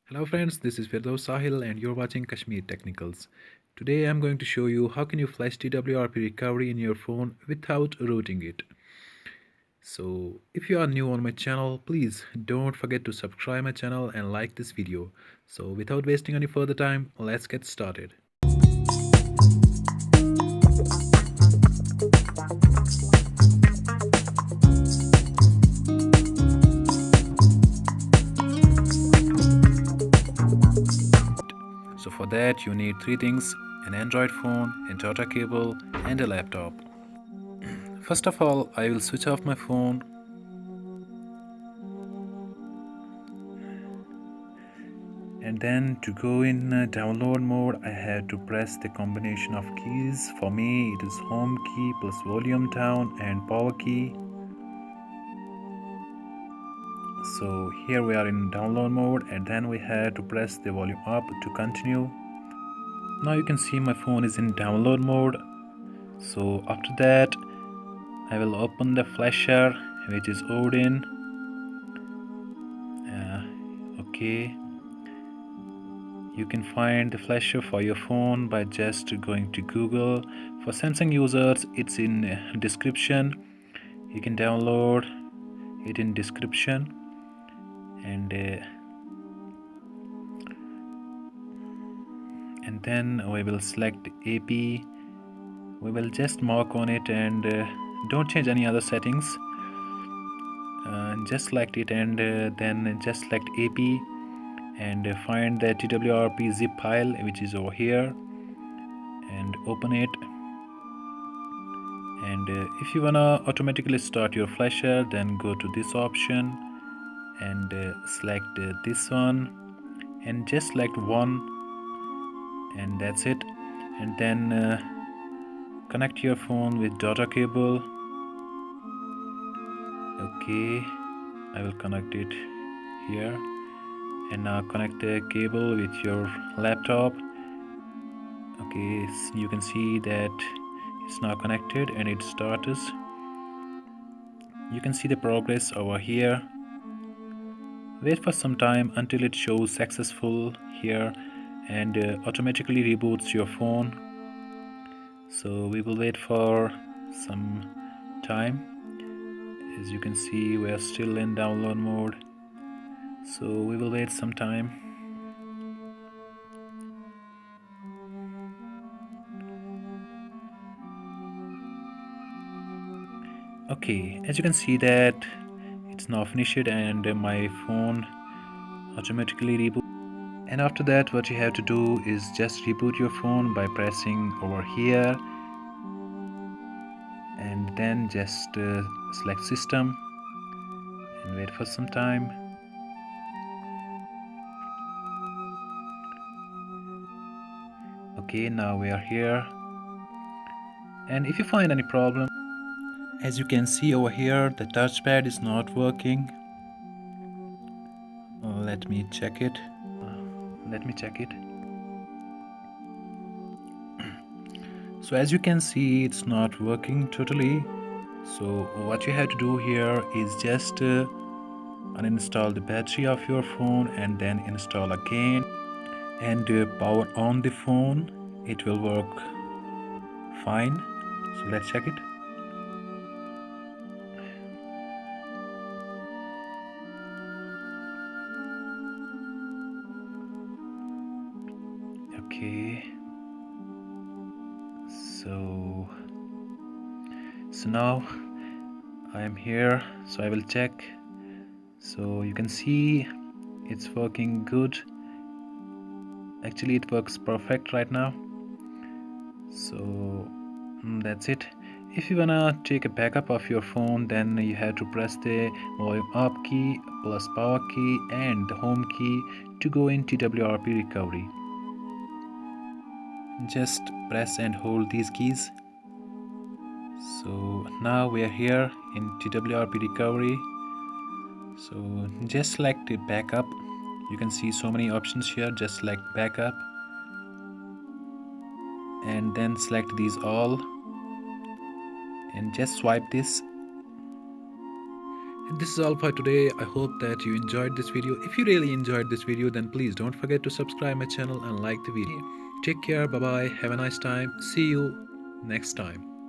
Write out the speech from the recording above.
Hello friends, this is Firdaus Sahil and you're watching Kashmir Technicals. Today I'm going to show you how can you flash TWRP recovery in your phone without rooting it. So if you are new on my channel, please don't forget to subscribe my channel and like this video. So without wasting any further time, let's get started. So for that you need three things: an Android phone, a data cable and a laptop. First of all, I will switch off my phone. And then to go in download mode, I had to press the combination of keys. For me, it is home key plus volume down and power key. So here we are in download mode, and then we had to press the volume up to continue. Now you can see my phone is in download mode. So after that, I will open the flasher, which is Odin. Okay. You can find the flasher for your phone by just going to Google. For Samsung users, it's in description. You can download it in description, and then we will select AP. We will just mark on it and don't change any other settings. Just select it and then just select AP and find the TWRP zip file, which is over here, and open it. And if you wanna automatically start your flasher, then go to this option and select this one and just select one, and that's it. And then connect your phone with data cable. Okay, I will connect it here. And now connect the cable with your laptop. Okay, so you can see that it's now connected and it starts. You can see the progress over here. Wait for some time until it shows successful here and automatically reboots your phone. So we will wait for some time. As you can see, we are still in download mode, so we will wait some time. Okay, as you can see that it's now finished and my phone automatically reboot. And after that, what you have to do is just reboot your phone by pressing over here and then just select system and wait for some time. Okay, now we are here, and if you find any problem, as you can see over here, the touchpad is not working. Let me check it. So as you can see, it's not working totally. So what you have to do here is just uninstall the battery of your phone and then install again and power on the phone. It will work fine. So let's check it. Okay, so now I am here, so I will check. So you can see it's working good. Actually, it works perfect right now. So that's it. If you wanna take a backup of your phone, then you have to press the volume up key plus power key and the home key to go in TWRP recovery. Just press and hold these keys. So now we are here in TWRP recovery. So just select the backup. You can see so many options here. Just select backup and then select these all and just swipe this. And this is all for today. I hope that you enjoyed this video. If you really enjoyed this video, then please don't forget to subscribe my channel and like the video. Take care. Bye bye. Have a nice time. See you next time.